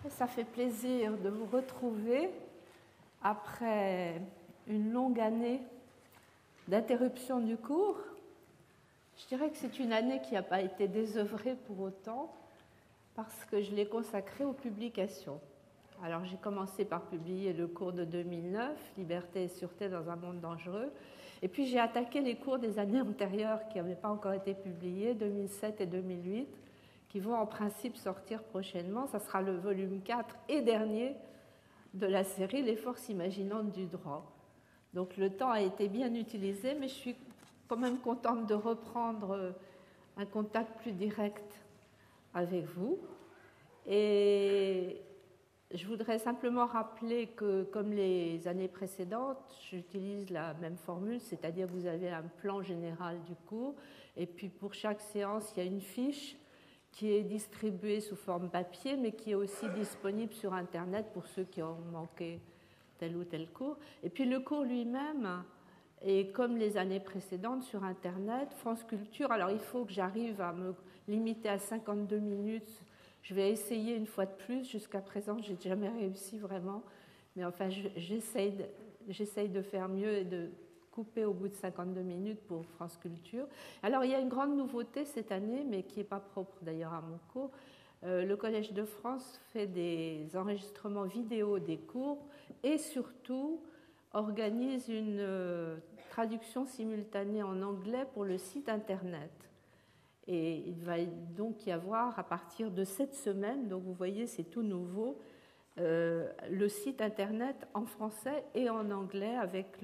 Ça fait plaisir de vous retrouver après une longue année d'interruption du cours. Je dirais que c'est une année qui n'a pas été désœuvrée pour autant parce que je l'ai consacrée aux publications. Alors j'ai commencé par publier le cours de 2009, Liberté et sûreté dans un monde dangereux, et puis j'ai attaqué les cours des années antérieures qui n'avaient pas encore été publiés, 2007 et 2008, qui vont en principe sortir prochainement. Ça sera le volume 4 et dernier de la série Les forces imaginantes du droit. Donc le temps a été bien utilisé, mais je suis quand même contente de reprendre un contact plus direct avec vous. Et je voudrais simplement rappeler que, comme les années précédentes, j'utilise la même formule, c'est-à-dire que vous avez un plan général du cours, et puis pour chaque séance, il y a une fiche qui est distribuée sous forme papier, mais qui est aussi disponible sur Internet pour ceux qui ont manqué tel ou tel cours. Et puis le cours lui-même est, comme les années précédentes, sur Internet. France Culture, alors il faut que j'arrive à me limiter à 52 minutes. Je vais essayer une fois de plus. Jusqu'à présent, je n'ai jamais réussi vraiment. Mais enfin, j'essaye de faire mieux et de couper au bout de 52 minutes pour France Culture. Alors, il y a une grande nouveauté cette année, mais qui n'est pas propre d'ailleurs à mon cours. Le Collège de France fait des enregistrements vidéo des cours et surtout organise une traduction simultanée en anglais pour le site Internet. Et il va donc y avoir, à partir de cette semaine, donc vous voyez, c'est tout nouveau, le site Internet en français et en anglais avec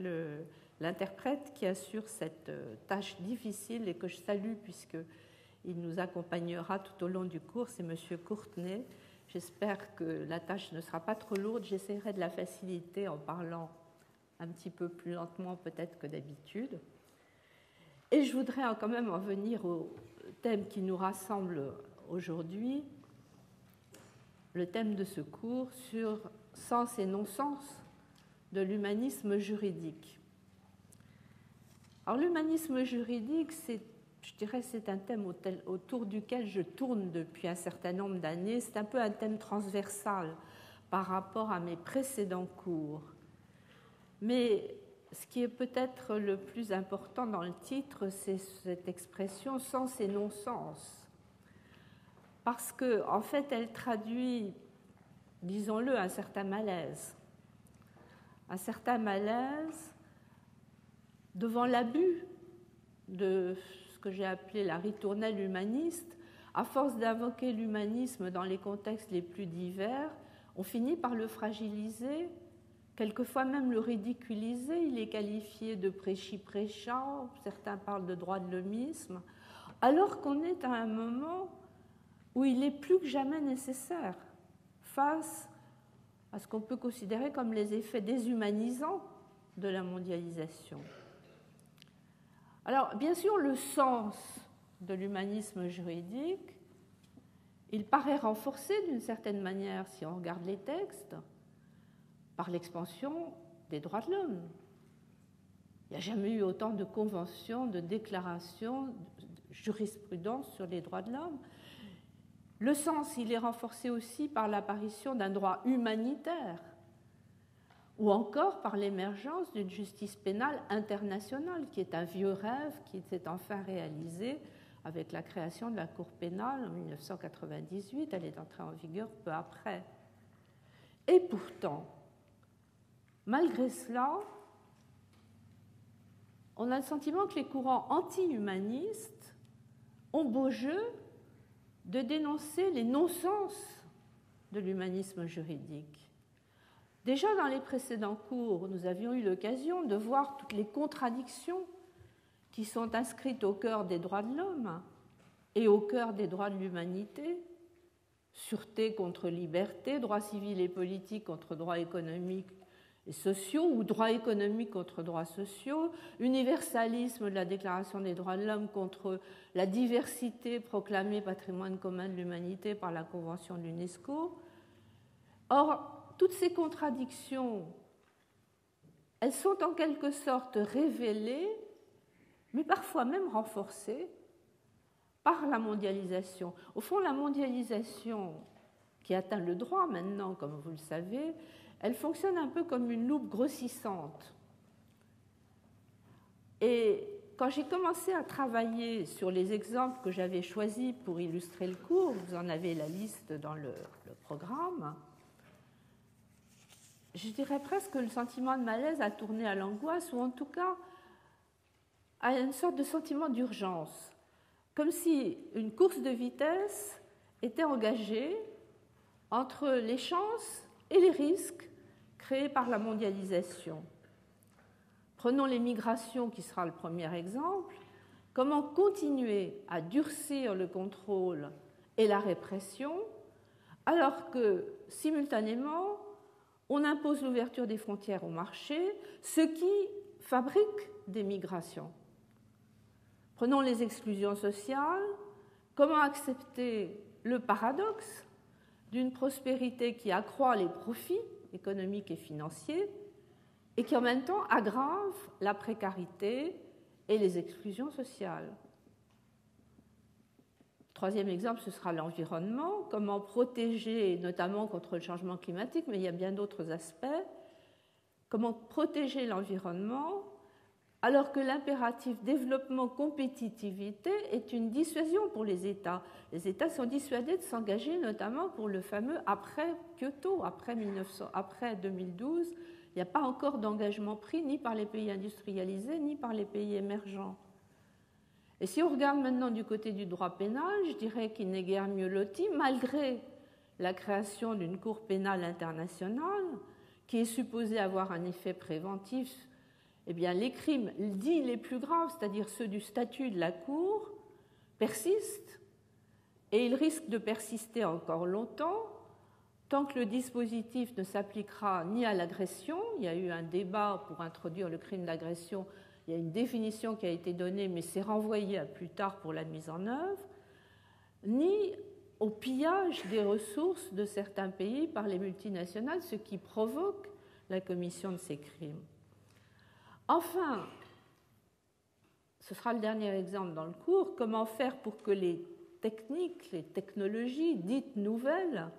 l'interprète qui assure cette tâche difficile et que je salue puisqu'il nous accompagnera tout au long du cours, c'est M. Courtenay. J'espère que la tâche ne sera pas trop lourde. J'essaierai de la faciliter en parlant un petit peu plus lentement peut-être que d'habitude. Et je voudrais quand même en venir au thème qui nous rassemble aujourd'hui, le thème de ce cours sur sens et non-sens de l'humanisme juridique. Alors l'humanisme juridique, je dirais, c'est un thème autour duquel je tourne depuis un certain nombre d'années. C'est un peu un thème transversal par rapport à mes précédents cours. Mais ce qui est peut-être le plus important dans le titre, c'est cette expression sens et non-sens. Parce qu'en fait, elle traduit, disons-le, un certain malaise. Un certain malaise devant l'abus de ce que j'ai appelé la ritournelle humaniste. À force d'invoquer l'humanisme dans les contextes les plus divers, on finit par le fragiliser, quelquefois même le ridiculiser. Il est qualifié de prêchi-prêchant, certains parlent de droit de l'homisme, alors qu'on est à un moment où il est plus que jamais nécessaire face à ce qu'on peut considérer comme les effets déshumanisants de la mondialisation. Alors, bien sûr, le sens de l'humanisme juridique, il paraît renforcé d'une certaine manière, si on regarde les textes, par l'expansion des droits de l'homme. Il n'y a jamais eu autant de conventions, de déclarations, de jurisprudence sur les droits de l'homme. Le sens, il est renforcé aussi par l'apparition d'un droit humanitaire ou encore par l'émergence d'une justice pénale internationale, qui est un vieux rêve qui s'est enfin réalisé avec la création de la Cour pénale en 1998. Elle est entrée en vigueur peu après. Et pourtant, malgré cela, on a le sentiment que les courants anti-humanistes ont beau jeu de dénoncer les non-sens de l'humanisme juridique. Déjà dans les précédents cours, nous avions eu l'occasion de voir toutes les contradictions qui sont inscrites au cœur des droits de l'homme et au cœur des droits de l'humanité. Sûreté contre liberté, droits civils et politiques contre droits économiques et sociaux, ou droits économiques contre droits sociaux, universalisme de la Déclaration des droits de l'homme contre la diversité proclamée patrimoine commun de l'humanité par la Convention de l'UNESCO. Or, toutes ces contradictions, elles sont en quelque sorte révélées, mais parfois même renforcées par la mondialisation. Au fond, la mondialisation qui atteint le droit maintenant, comme vous le savez, elle fonctionne un peu comme une loupe grossissante. Et quand j'ai commencé à travailler sur les exemples que j'avais choisis pour illustrer le cours, vous en avez la liste dans le programme, je dirais presque que le sentiment de malaise a tourné à l'angoisse, ou en tout cas à une sorte de sentiment d'urgence, comme si une course de vitesse était engagée entre les chances et les risques créés par la mondialisation. Prenons les migrations, qui sera le premier exemple. Comment continuer à durcir le contrôle et la répression alors que, simultanément, on impose l'ouverture des frontières au marché, ce qui fabrique des migrations. Prenons les exclusions sociales. Comment accepter le paradoxe d'une prospérité qui accroît les profits économiques et financiers et qui en même temps aggrave la précarité et les exclusions sociales. Troisième exemple, ce sera l'environnement. Comment protéger, notamment contre le changement climatique, mais il y a bien d'autres aspects. Comment protéger l'environnement alors que l'impératif développement-compétitivité est une dissuasion pour les États. Les États sont dissuadés de s'engager notamment pour le fameux après Kyoto, après 2012. Il n'y a pas encore d'engagement pris ni par les pays industrialisés ni par les pays émergents. Et si on regarde maintenant du côté du droit pénal, je dirais qu'il n'est guère mieux loti, malgré la création d'une Cour pénale internationale qui est supposée avoir un effet préventif. Eh bien, les crimes dits les plus graves, c'est-à-dire ceux du statut de la Cour, persistent et ils risquent de persister encore longtemps tant que le dispositif ne s'appliquera ni à l'agression. Il y a eu un débat pour introduire le crime d'agression. Il y a une définition qui a été donnée, mais c'est renvoyé à plus tard pour la mise en œuvre, ni au pillage des ressources de certains pays par les multinationales, ce qui provoque la commission de ces crimes. Enfin, ce sera le dernier exemple dans le cours, comment faire pour que les techniques, les technologies dites nouvelles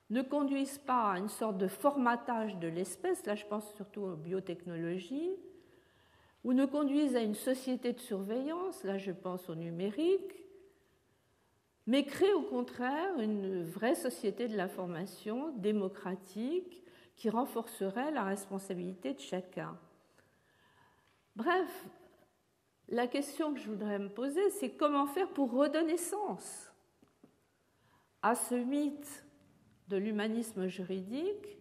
ne conduisent pas à une sorte de formatage de l'espèce, là je pense surtout aux biotechnologies, ou ne conduisent à une société de surveillance, là je pense au numérique, mais créent au contraire une vraie société de l'information démocratique qui renforcerait la responsabilité de chacun. Bref, la question que je voudrais me poser, c'est comment faire pour redonner sens à ce mythe de l'humanisme juridique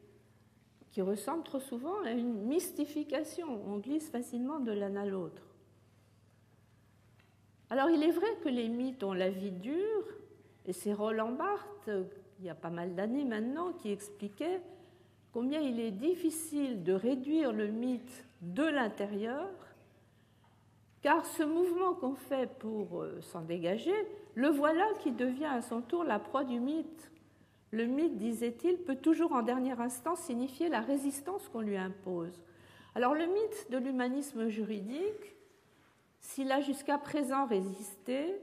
qui ressemble trop souvent à une mystification. On glisse facilement de l'un à l'autre. Alors, il est vrai que les mythes ont la vie dure, et c'est Roland Barthes, il y a pas mal d'années maintenant, qui expliquait combien il est difficile de réduire le mythe de l'intérieur, car ce mouvement qu'on fait pour s'en dégager, le voilà qui devient à son tour la proie du mythe. Le mythe, disait-il, peut toujours en dernière instance signifier la résistance qu'on lui impose. Alors le mythe de l'humanisme juridique, s'il a jusqu'à présent résisté,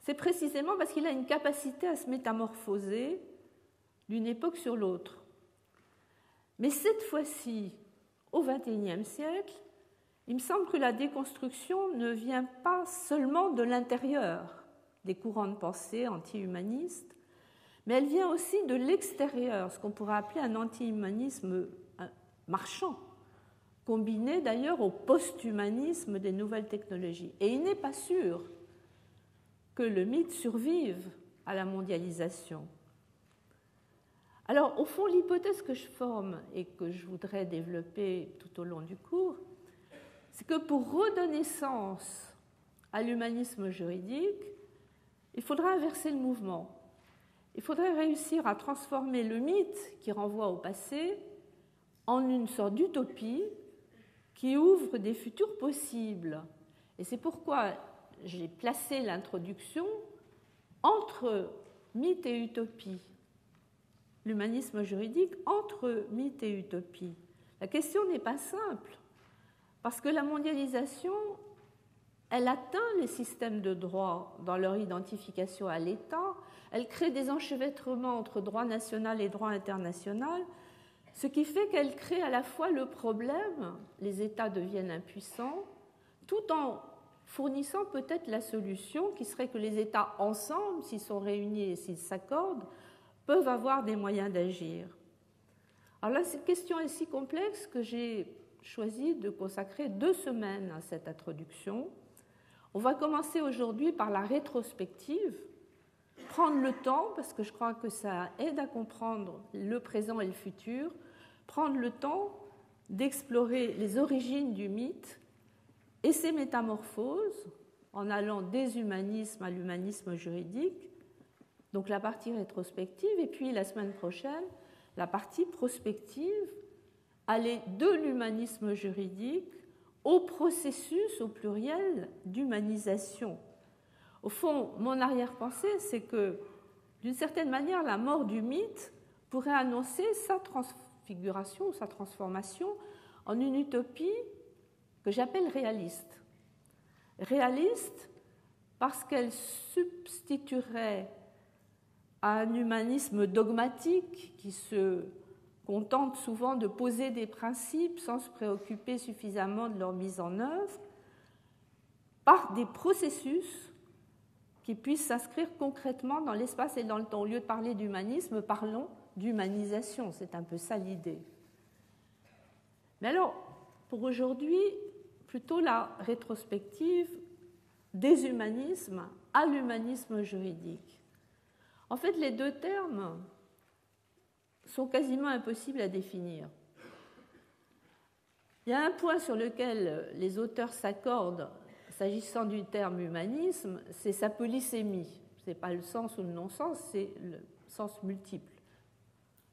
c'est précisément parce qu'il a une capacité à se métamorphoser d'une époque sur l'autre. Mais cette fois-ci, au XXIe siècle, il me semble que la déconstruction ne vient pas seulement de l'intérieur des courants de pensée anti-humanistes, mais elle vient aussi de l'extérieur, ce qu'on pourrait appeler un anti-humanisme marchand, combiné d'ailleurs au post-humanisme des nouvelles technologies. Et il n'est pas sûr que le mythe survive à la mondialisation. Alors, au fond, l'hypothèse que je forme et que je voudrais développer tout au long du cours, c'est que pour redonner sens à l'humanisme juridique, il faudra inverser le mouvement. Il faudrait réussir à transformer le mythe qui renvoie au passé en une sorte d'utopie qui ouvre des futurs possibles. Et c'est pourquoi j'ai placé l'introduction entre mythe et utopie. L'humanisme juridique entre mythe et utopie. La question n'est pas simple, parce que la mondialisation, elle atteint les systèmes de droit dans leur identification à l'État, elle crée des enchevêtrements entre droit national et droit international, ce qui fait qu'elle crée à la fois le problème, les États deviennent impuissants, tout en fournissant peut-être la solution qui serait que les États ensemble, s'ils sont réunis et s'ils s'accordent, peuvent avoir des moyens d'agir. Alors là, cette question est si complexe que j'ai choisi de consacrer 2 semaines à cette introduction. On va commencer aujourd'hui par la rétrospective, prendre le temps, parce que je crois que ça aide à comprendre le présent et le futur, prendre le temps d'explorer les origines du mythe et ses métamorphoses en allant des humanismes à l'humanisme juridique, donc la partie rétrospective, et puis la semaine prochaine, la partie prospective, aller de l'humanisme juridique au processus, au pluriel, d'humanisation. Au fond, mon arrière-pensée, c'est que, d'une certaine manière, la mort du mythe pourrait annoncer sa transfiguration, sa transformation en une utopie que j'appelle réaliste. Réaliste parce qu'elle substituerait à un humanisme dogmatique qui se contente souvent de poser des principes sans se préoccuper suffisamment de leur mise en œuvre, par des processus qui puissent s'inscrire concrètement dans l'espace et dans le temps. Au lieu de parler d'humanisme, parlons d'humanisation. C'est un peu ça l'idée. Mais alors, pour aujourd'hui, plutôt la rétrospective des humanismes à l'humanisme juridique. En fait, les 2 termes sont quasiment impossibles à définir. Il y a un point sur lequel les auteurs s'accordent s'agissant du terme humanisme, c'est sa polysémie. Ce n'est pas le sens ou le non-sens, c'est le sens multiple,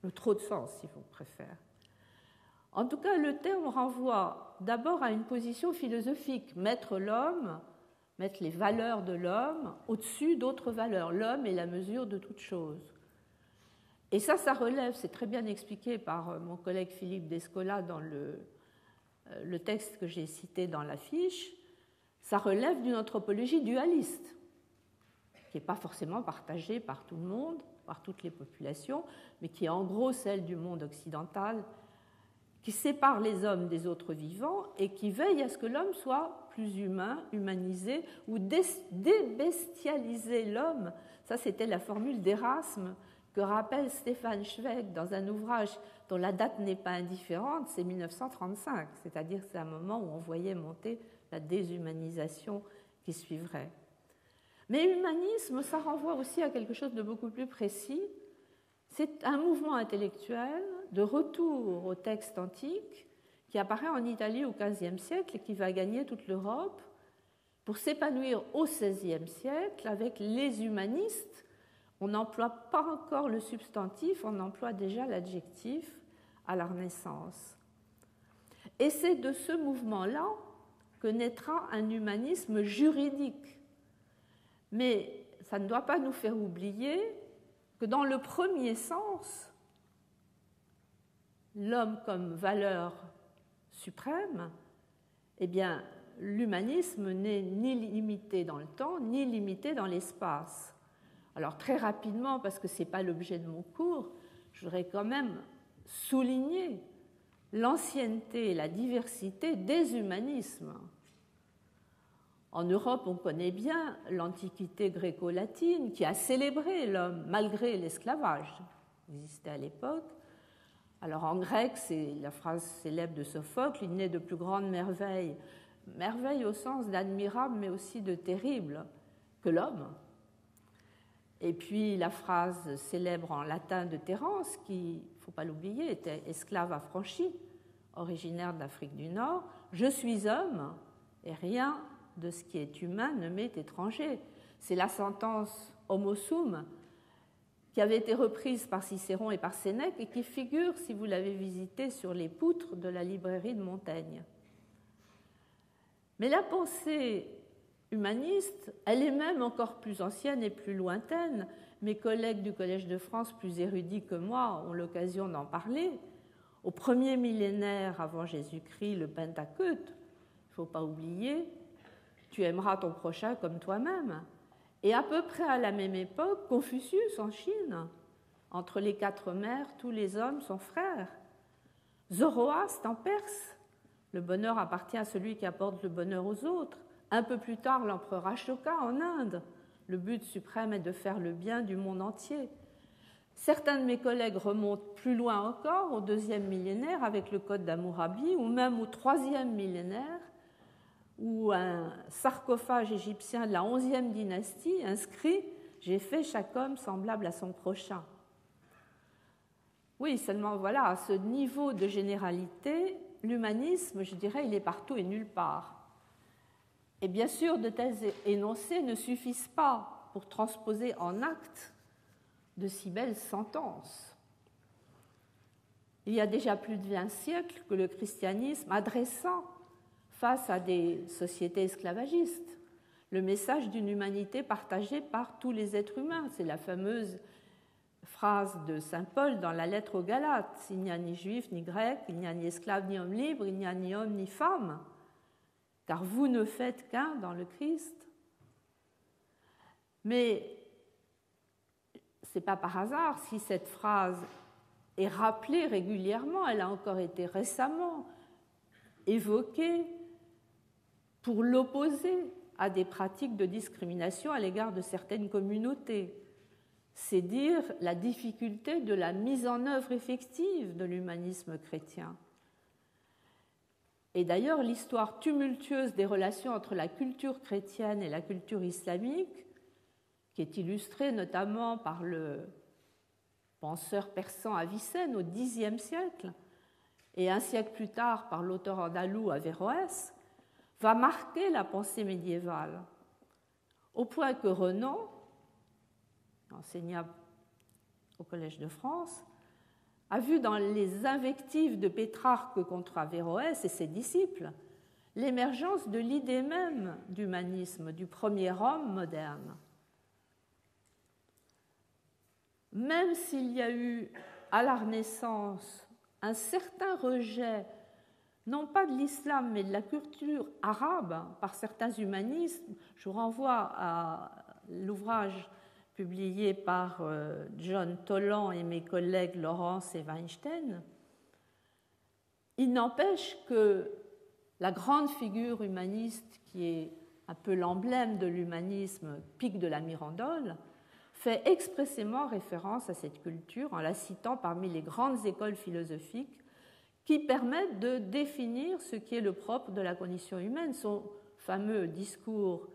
le trop de sens, si vous préférez. En tout cas, le terme renvoie d'abord à une position philosophique, mettre l'homme, mettre les valeurs de l'homme au-dessus d'autres valeurs. L'homme est la mesure de toute chose. Et ça relève, c'est très bien expliqué par mon collègue Philippe Descola dans le texte que j'ai cité dans la fiche, ça relève d'une anthropologie dualiste, qui n'est pas forcément partagée par tout le monde, par toutes les populations, mais qui est en gros celle du monde occidental, qui sépare les hommes des autres vivants et qui veille à ce que l'homme soit plus humain, humanisé, ou débestialiser l'homme. Ça, c'était la formule d'Erasme que rappelle Stefan Zweig dans un ouvrage dont la date n'est pas indifférente, c'est 1935, c'est-à-dire que c'est un moment où on voyait monter la déshumanisation qui suivrait. Mais humanisme, ça renvoie aussi à quelque chose de beaucoup plus précis. C'est un mouvement intellectuel de retour au texte antique qui apparaît en Italie au XVe siècle et qui va gagner toute l'Europe pour s'épanouir au XVIe siècle avec les humanistes. On n'emploie pas encore le substantif, on emploie déjà l'adjectif à la Renaissance. Et c'est de ce mouvement-là que naîtra un humanisme juridique. Mais ça ne doit pas nous faire oublier que dans le premier sens, l'homme comme valeur suprême, eh bien, l'humanisme n'est ni limité dans le temps, ni limité dans l'espace. Alors très rapidement, parce que ce n'est pas l'objet de mon cours, je voudrais quand même souligner l'ancienneté et la diversité des humanismes. En Europe, on connaît bien l'Antiquité gréco-latine qui a célébré l'homme malgré l'esclavage qui existait à l'époque. Alors en grec, c'est la phrase célèbre de Sophocle, il n'est de plus grande merveille, merveille au sens d'admirable mais aussi de terrible, que l'homme. Et puis la phrase célèbre en latin de Terence, qui, il ne faut pas l'oublier, était esclave affranchi, originaire d'Afrique du Nord, « Je suis homme et rien de ce qui est humain ne m'est étranger ». C'est la sentence homo sum qui avait été reprise par Cicéron et par Sénèque et qui figure, si vous l'avez visité, sur les poutres de la librairie de Montaigne. Mais la pensée humaniste, elle est même encore plus ancienne et plus lointaine. Mes collègues du Collège de France, plus érudits que moi, ont l'occasion d'en parler. Au premier millénaire avant Jésus-Christ, le Pentateuque, il ne faut pas oublier, tu aimeras ton prochain comme toi-même. Et à peu près à la même époque, Confucius en Chine, entre les 4 mers, tous les hommes sont frères. Zoroastre en Perse, le bonheur appartient à celui qui apporte le bonheur aux autres. Un peu plus tard, l'empereur Ashoka en Inde, le but suprême est de faire le bien du monde entier. Certains de mes collègues remontent plus loin encore, au 2e millénaire avec le Code d'Hammurabi, ou même au 3e millénaire, où un sarcophage égyptien de la 11e dynastie inscrit « J'ai fait chaque homme semblable à son prochain ». Oui, seulement voilà, à ce niveau de généralité, l'humanisme, je dirais, il est partout et nulle part. Et bien sûr, de tels énoncés ne suffisent pas pour transposer en actes de si belles sentences. Il y a déjà plus de 20 siècles que le christianisme, adressant face à des sociétés esclavagistes le message d'une humanité partagée par tous les êtres humains. C'est la fameuse phrase de saint Paul dans la lettre aux Galates: il n'y a ni juif ni grec, il n'y a ni esclave ni homme libre, il n'y a ni homme ni femme, car vous ne faites qu'un dans le Christ. Mais ce n'est pas par hasard si cette phrase est rappelée régulièrement, elle a encore été récemment évoquée pour l'opposer à des pratiques de discrimination à l'égard de certaines communautés. C'est dire la difficulté de la mise en œuvre effective de l'humanisme chrétien. Et d'ailleurs, l'histoire tumultueuse des relations entre la culture chrétienne et la culture islamique, qui est illustrée notamment par le penseur persan Avicenne au Xe siècle, et un siècle plus tard par l'auteur andalou Averroès, va marquer la pensée médiévale, au point que Renan, enseignant au Collège de France, a vu dans les invectives de Pétrarque contre Averroès et ses disciples l'émergence de l'idée même d'humanisme, du premier homme moderne. Même s'il y a eu à la Renaissance un certain rejet, non pas de l'islam, mais de la culture arabe par certains humanistes, je vous renvoie à l'ouvrage publié par John Toland et mes collègues Laurence et Weinstein, il n'empêche que la grande figure humaniste qui est un peu l'emblème de l'humanisme, Pic de la Mirandole, fait expressément référence à cette culture en la citant parmi les grandes écoles philosophiques qui permettent de définir ce qui est le propre de la condition humaine. Son fameux discours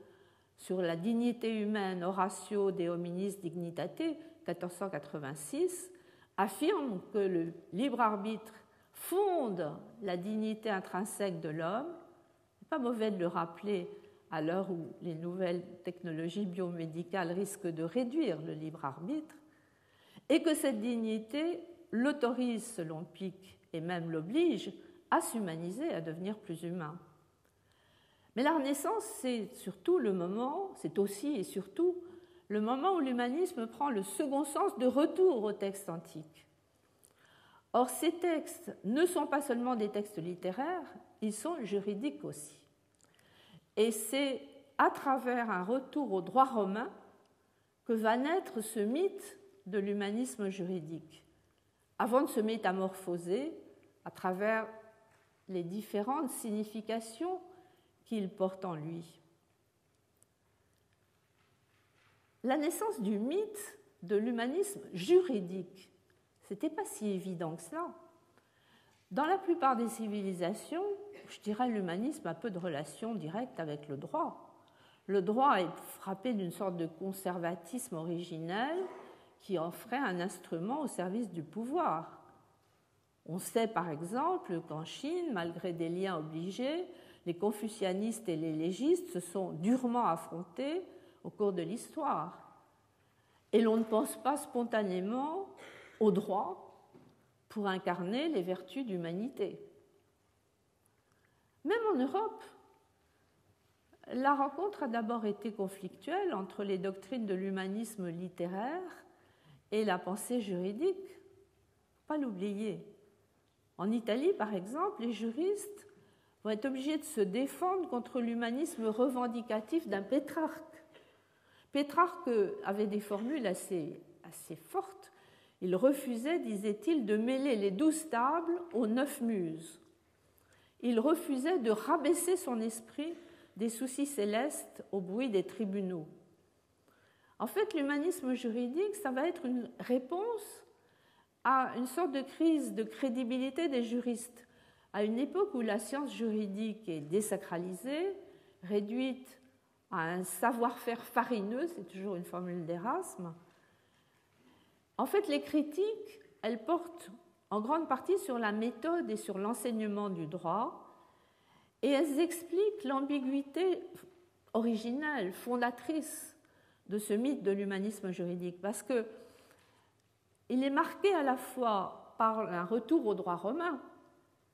sur la dignité humaine, Horatio de hominis dignitate, 1486, affirme que le libre arbitre fonde la dignité intrinsèque de l'homme. Ce n'est pas mauvais de le rappeler à l'heure où les nouvelles technologies biomédicales risquent de réduire le libre arbitre, et que cette dignité l'autorise, selon Pic, et même l'oblige à s'humaniser, à devenir plus humain. Mais la Renaissance, c'est aussi et surtout le moment où l'humanisme prend le second sens de retour aux textes antiques. Or, ces textes ne sont pas seulement des textes littéraires, ils sont juridiques aussi. Et c'est à travers un retour au droit romain que va naître ce mythe de l'humanisme juridique, avant de se métamorphoser à travers les différentes significations qu'il porte en lui. La naissance du mythe de l'humanisme juridique, ce n'était pas si évident que cela. Dans la plupart des civilisations, je dirais l'humanisme a peu de relation directe avec le droit. Le droit est frappé d'une sorte de conservatisme originel qui en ferait un instrument au service du pouvoir. On sait par exemple qu'en Chine, malgré des liens obligés, les confucianistes et les légistes se sont durement affrontés au cours de l'histoire. Et l'on ne pense pas spontanément au droit pour incarner les vertus d'humanité. Même en Europe, la rencontre a d'abord été conflictuelle entre les doctrines de l'humanisme littéraire et la pensée juridique. Il ne faut pas l'oublier. En Italie, par exemple, les juristes vont être obligés de se défendre contre l'humanisme revendicatif d'un Pétrarque. Pétrarque avait des formules assez fortes. Il refusait, disait-il, de mêler les 12 tables aux 9 muses. Il refusait de rabaisser son esprit des soucis célestes au bruit des tribunaux. En fait, l'humanisme juridique, ça va être une réponse à une sorte de crise de crédibilité des juristes. À une époque où la science juridique est désacralisée, réduite à un savoir-faire farineux, c'est toujours une formule d'Erasme, en fait, les critiques, elles portent en grande partie sur la méthode et sur l'enseignement du droit, et elles expliquent l'ambiguïté originelle, fondatrice de ce mythe de l'humanisme juridique, parce qu'il est marqué à la fois par un retour au droit romain,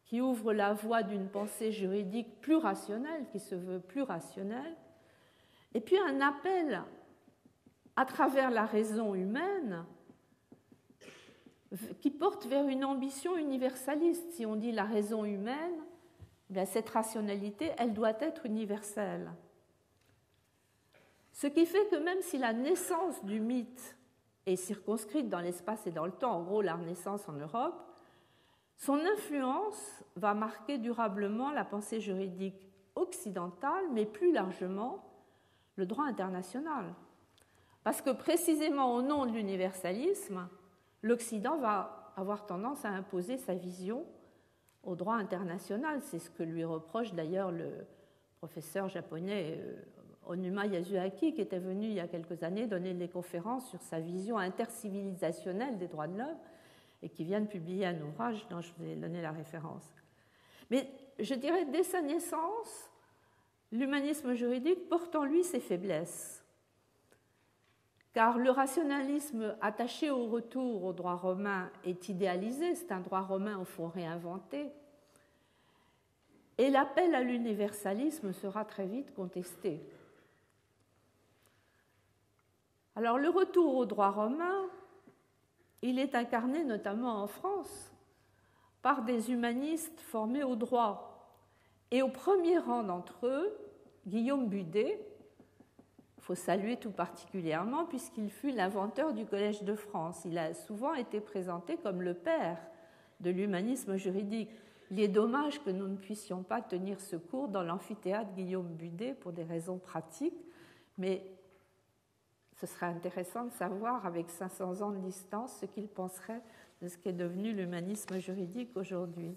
qui ouvre la voie d'une pensée juridique plus rationnelle, qui se veut plus rationnelle, et puis un appel à travers la raison humaine qui porte vers une ambition universaliste. Si on dit la raison humaine, bien cette rationalité, elle doit être universelle. Ce qui fait que même si la naissance du mythe est circonscrite dans l'espace et dans le temps, en gros la Renaissance en Europe, son influence va marquer durablement la pensée juridique occidentale, mais plus largement le droit international. Parce que précisément au nom de l'universalisme, l'Occident va avoir tendance à imposer sa vision au droit international. C'est ce que lui reproche d'ailleurs le professeur japonais Onuma Yasuaki, qui était venu il y a quelques années donner des conférences sur sa vision intercivilisationnelle des droits de l'homme et qui vient de publier un ouvrage dont je vous ai donné la référence. Mais je dirais, dès sa naissance, l'humanisme juridique porte en lui ses faiblesses. Car le rationalisme attaché au retour au droit romain est idéalisé, c'est un droit romain au fond réinventé, et l'appel à l'universalisme sera très vite contesté. Alors le retour au droit romain, il est incarné notamment en France par des humanistes formés au droit, et au premier rang d'entre eux, Guillaume Budet. Il faut saluer tout particulièrement puisqu'il fut l'inventeur du Collège de France. Il a souvent été présenté comme le père de l'humanisme juridique. Il est dommage que nous ne puissions pas tenir ce cours dans l'amphithéâtre Guillaume Budet pour des raisons pratiques, mais ce serait intéressant de savoir, avec 500 ans de distance, ce qu'il penserait de ce qu'est devenu l'humanisme juridique aujourd'hui.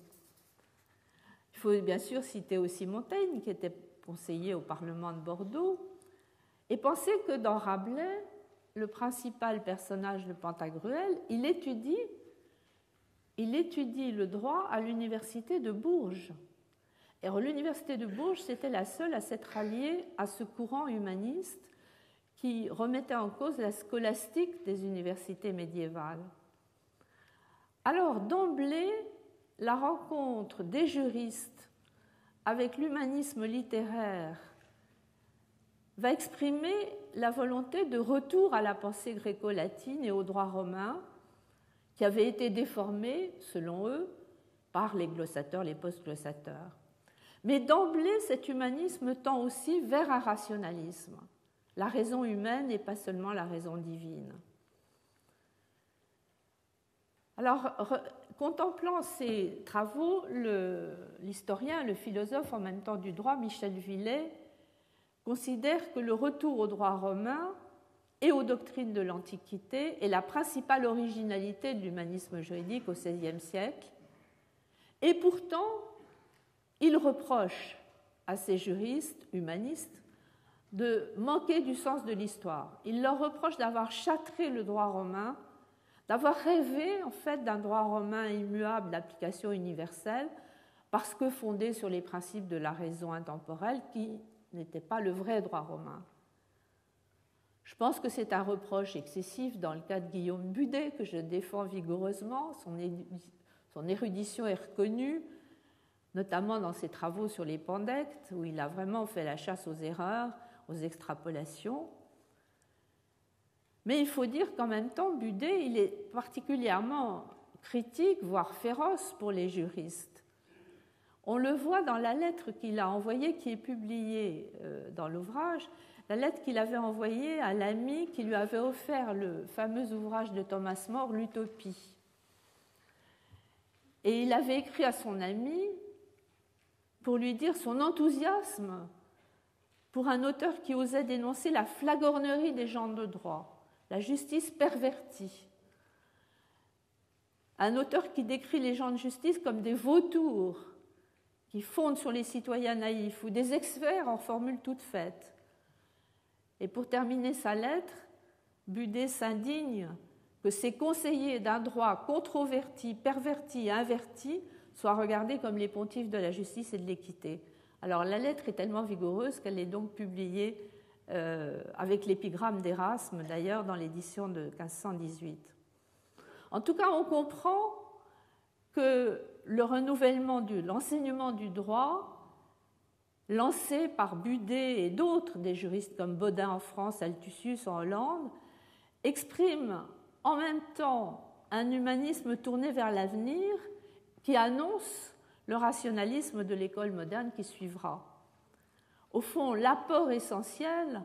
Il faut bien sûr citer aussi Montaigne, qui était conseiller au Parlement de Bordeaux, et penser que dans Rabelais, le principal personnage de Pantagruel, il étudie le droit à l'université de Bourges. Et l'université de Bourges, c'était la seule à s'être alliée à ce courant humaniste qui remettait en cause la scolastique des universités médiévales. Alors, d'emblée, la rencontre des juristes avec l'humanisme littéraire va exprimer la volonté de retour à la pensée gréco-latine et au droit romain, qui avait été déformée, selon eux, par les glossateurs, les post-glossateurs. Mais d'emblée, cet humanisme tend aussi vers un rationalisme. La raison humaine et pas seulement la raison divine. Alors, contemplant ces travaux, l'historien, le philosophe en même temps du droit, Michel Villet, considère que le retour au droit romain et aux doctrines de l'Antiquité est la principale originalité de l'humanisme juridique au XVIe siècle. Et pourtant, il reproche à ces juristes humanistes de manquer du sens de l'histoire. Il leur reproche d'avoir châtré le droit romain, d'avoir rêvé en fait d'un droit romain immuable d'application universelle, parce que fondé sur les principes de la raison intemporelle qui n'était pas le vrai droit romain. Je pense que c'est un reproche excessif dans le cas de Guillaume Budet, que je défends vigoureusement. Son érudition est reconnue, notamment dans ses travaux sur les pandectes, où il a vraiment fait la chasse aux erreurs, aux extrapolations. Mais il faut dire qu'en même temps, Budet, il est particulièrement critique, voire féroce pour les juristes. On le voit dans la lettre qu'il a envoyée, qui est publiée dans l'ouvrage, la lettre qu'il avait envoyée à l'ami qui lui avait offert le fameux ouvrage de Thomas More, L'Utopie. Et il avait écrit à son ami pour lui dire son enthousiasme pour un auteur qui osait dénoncer la flagornerie des gens de droit, la justice pervertie. Un auteur qui décrit les gens de justice comme des vautours qui fondent sur les citoyens naïfs ou des experts en formules toutes faites. Et pour terminer sa lettre, Budet s'indigne que ces conseillers d'un droit controverti, perverti et inverti soient regardés comme les pontifes de la justice et de l'équité. Alors la lettre est tellement vigoureuse qu'elle est donc publiée avec l'épigramme d'Erasme, d'ailleurs, dans l'édition de 1518. En tout cas, on comprend que le renouvellement de l'enseignement du droit, lancé par Budet et d'autres, des juristes comme Bodin en France, Althussius en Hollande, exprime en même temps un humanisme tourné vers l'avenir qui annonce le rationalisme de l'école moderne qui suivra. Au fond, l'apport essentiel,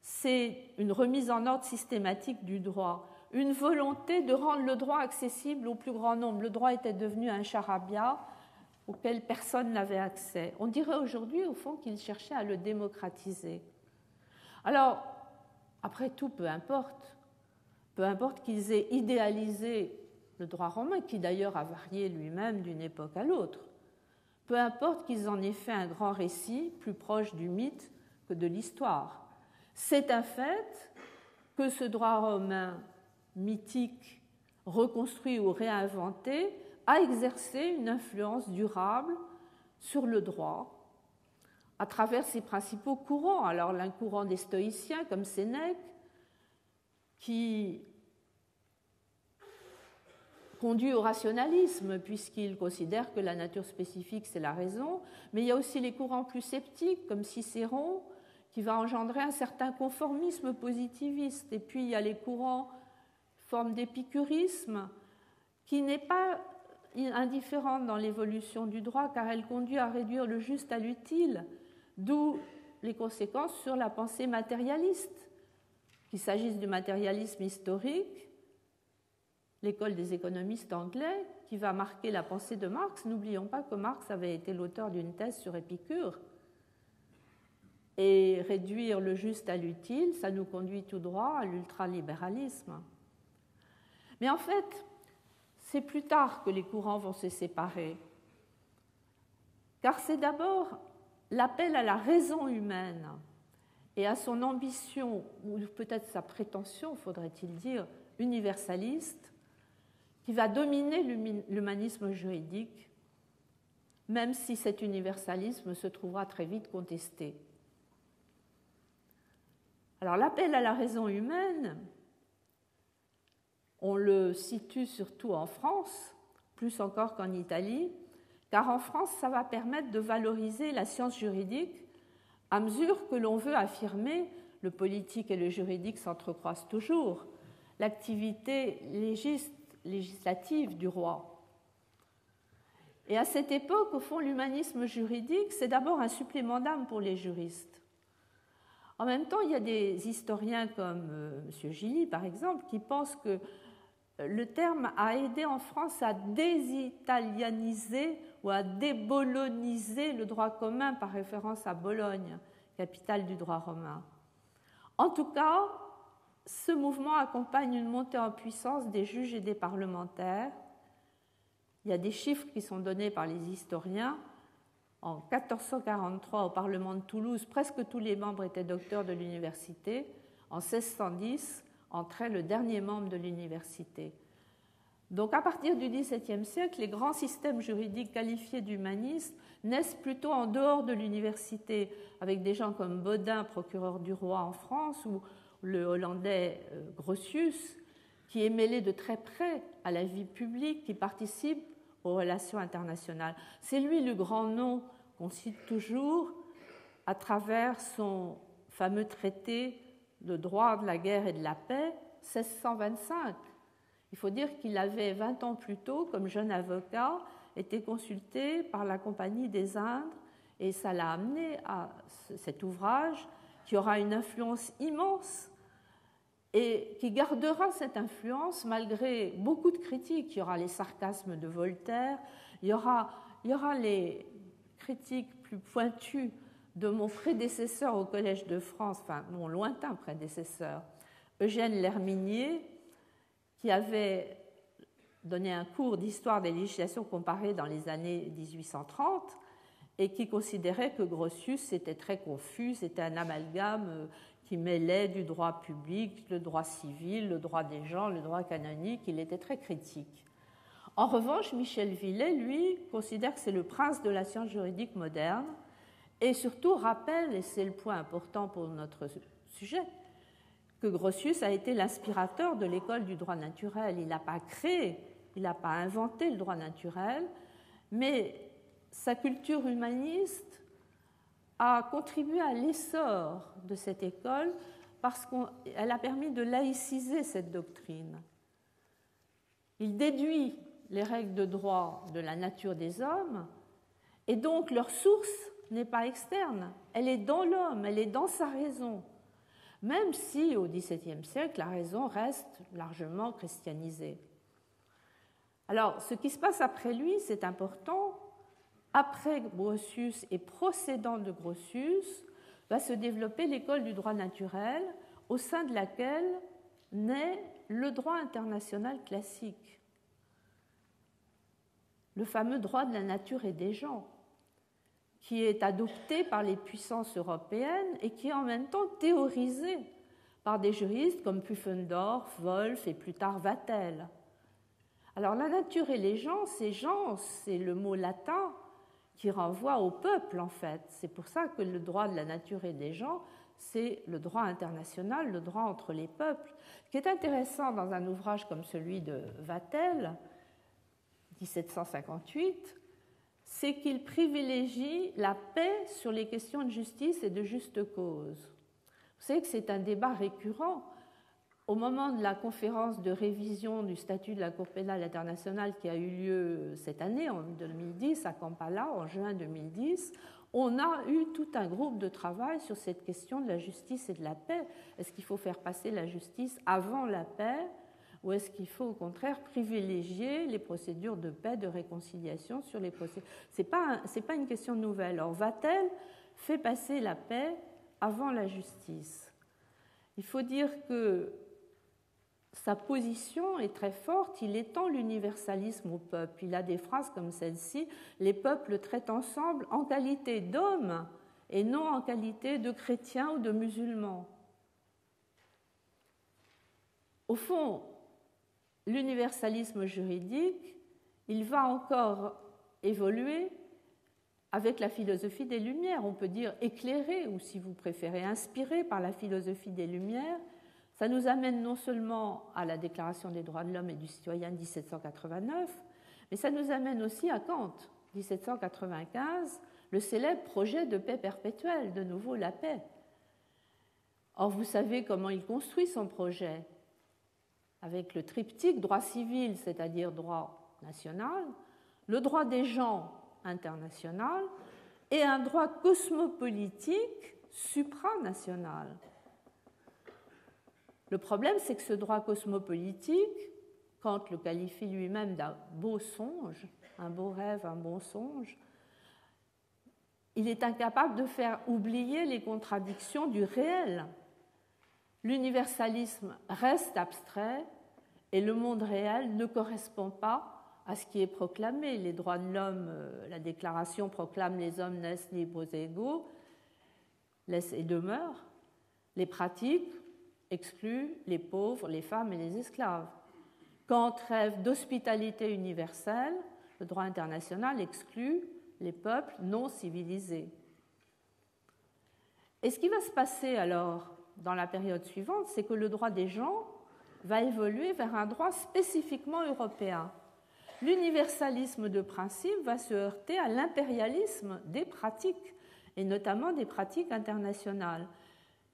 c'est une remise en ordre systématique du droit, une volonté de rendre le droit accessible au plus grand nombre. Le droit était devenu un charabia auquel personne n'avait accès. On dirait aujourd'hui, au fond, qu'il cherchait à le démocratiser. Alors, après tout, peu importe qu'ils aient idéalisé le droit romain, qui d'ailleurs a varié lui-même d'une époque à l'autre. Peu importe qu'ils en aient fait un grand récit plus proche du mythe que de l'histoire. C'est un fait que ce droit romain mythique, reconstruit ou réinventé, a exercé une influence durable sur le droit à travers ses principaux courants. Alors, l'un courant des stoïciens comme Sénèque, qui conduit au rationalisme, puisqu'il considère que la nature spécifique, c'est la raison, mais il y a aussi les courants plus sceptiques, comme Cicéron, qui va engendrer un certain conformisme positiviste. Et puis, il y a les courants, forme d'épicurisme, qui n'est pas indifférente dans l'évolution du droit, car elle conduit à réduire le juste à l'utile, d'où les conséquences sur la pensée matérialiste, qu'il s'agisse du matérialisme historique, l'école des économistes anglais, qui va marquer la pensée de Marx. N'oublions pas que Marx avait été l'auteur d'une thèse sur Épicure. Et réduire le juste à l'utile, ça nous conduit tout droit à l'ultralibéralisme. Mais en fait, c'est plus tard que les courants vont se séparer. Car c'est d'abord l'appel à la raison humaine et à son ambition, ou peut-être sa prétention, faudrait-il dire, universaliste, qui va dominer l'humanisme juridique, même si cet universalisme se trouvera très vite contesté. Alors l'appel à la raison humaine, on le situe surtout en France, plus encore qu'en Italie, car en France, ça va permettre de valoriser la science juridique à mesure que l'on veut affirmer, le politique et le juridique s'entrecroisent toujours, l'activité législative du roi. Et à cette époque, au fond, l'humanisme juridique, c'est d'abord un supplément d'âme pour les juristes. En même temps, il y a des historiens comme M. Gilly, par exemple, qui pensent que le terme a aidé en France à désitalianiser ou à déboloniser le droit commun par référence à Bologne, capitale du droit romain. En tout cas, ce mouvement accompagne une montée en puissance des juges et des parlementaires. Il y a des chiffres qui sont donnés par les historiens. En 1443, au Parlement de Toulouse, presque tous les membres étaient docteurs de l'université. En 1610, entrait le dernier membre de l'université. Donc à partir du XVIIe siècle, les grands systèmes juridiques qualifiés d'humanistes naissent plutôt en dehors de l'université, avec des gens comme Bodin, procureur du roi en France, ou le Hollandais Grotius, qui est mêlé de très près à la vie publique, qui participe aux relations internationales. C'est lui le grand nom qu'on cite toujours à travers son fameux traité de droit de la guerre et de la paix, 1625. Il faut dire qu'il avait 20 ans plus tôt, comme jeune avocat, été consulté par la Compagnie des Indes et ça l'a amené à cet ouvrage qui aura une influence immense et qui gardera cette influence malgré beaucoup de critiques. Il y aura les sarcasmes de Voltaire, il y aura les critiques plus pointues de mon prédécesseur au Collège de France, enfin mon lointain prédécesseur, Eugène Lerminier, qui avait donné un cours d'histoire des législations comparées dans les années 1830 et qui considérait que Grotius était très confus, c'était un amalgame qui mêlait du droit public, le droit civil, le droit des gens, le droit canonique. Il était très critique. En revanche, Michel Villet, lui, considère que c'est le prince de la science juridique moderne et surtout rappelle, et c'est le point important pour notre sujet, que Grotius a été l'inspirateur de l'école du droit naturel. Il n'a pas créé, il n'a pas inventé le droit naturel, mais sa culture humaniste a contribué à l'essor de cette école parce qu'elle a permis de laïciser cette doctrine. Il déduit les règles de droit de la nature des hommes et donc leur source n'est pas externe, elle est dans l'homme, elle est dans sa raison, même si au XVIIe siècle la raison reste largement christianisée. Alors, ce qui se passe après lui, c'est important. Après Grotius et procédant de Grotius, va se développer l'école du droit naturel, au sein de laquelle naît le droit international classique, le fameux droit de la nature et des gens, qui est adopté par les puissances européennes et qui est en même temps théorisé par des juristes comme Pufendorf, Wolff et plus tard Vattel. Alors la nature et les gens, c'est le mot latin qui renvoie au peuple en fait. C'est pour ça que le droit de la nature et des gens, c'est le droit international, le droit entre les peuples. Ce qui est intéressant dans un ouvrage comme celui de Vattel, 1758, c'est qu'il privilégie la paix sur les questions de justice et de juste cause. Vous savez que c'est un débat récurrent. Au moment de la conférence de révision du statut de la Cour pénale internationale qui a eu lieu cette année, en 2010, à Kampala, en juin 2010, on a eu tout un groupe de travail sur cette question de la justice et de la paix. Est-ce qu'il faut faire passer la justice avant la paix ou est-ce qu'il faut au contraire privilégier les procédures de paix, de réconciliation sur les procédures? Ce n'est pas une question nouvelle. Or, Vattel fait passer la paix avant la justice. Il faut dire que sa position est très forte, il étend l'universalisme au peuple. Il a des phrases comme celle-ci: les peuples traitent ensemble en qualité d'hommes et non en qualité de chrétiens ou de musulmans. Au fond, l'universalisme juridique, il va encore évoluer avec la philosophie des Lumières, on peut dire éclairé, ou si vous préférez, inspiré par la philosophie des Lumières. Ça nous amène non seulement à la Déclaration des droits de l'homme et du citoyen de 1789, mais ça nous amène aussi à Kant, 1795, le célèbre projet de paix perpétuelle, de nouveau la paix. Or, vous savez comment il construit son projet, avec le triptyque droit civil, c'est-à-dire droit national, le droit des gens international et un droit cosmopolitique supranational. Le problème, c'est que ce droit cosmopolitique, Kant le qualifie lui-même d'un beau songe, un beau rêve, un bon songe, il est incapable de faire oublier les contradictions du réel. L'universalisme reste abstrait et le monde réel ne correspond pas à ce qui est proclamé. Les droits de l'homme, la Déclaration proclame les hommes naissent libres et égaux, laisse et demeure. Les pratiques excluent les pauvres, les femmes et les esclaves. Kant rêve d'hospitalité universelle, le droit international exclut les peuples non civilisés. Et ce qui va se passer alors dans la période suivante, c'est que le droit des gens va évoluer vers un droit spécifiquement européen. L'universalisme de principe va se heurter à l'impérialisme des pratiques, et notamment des pratiques internationales.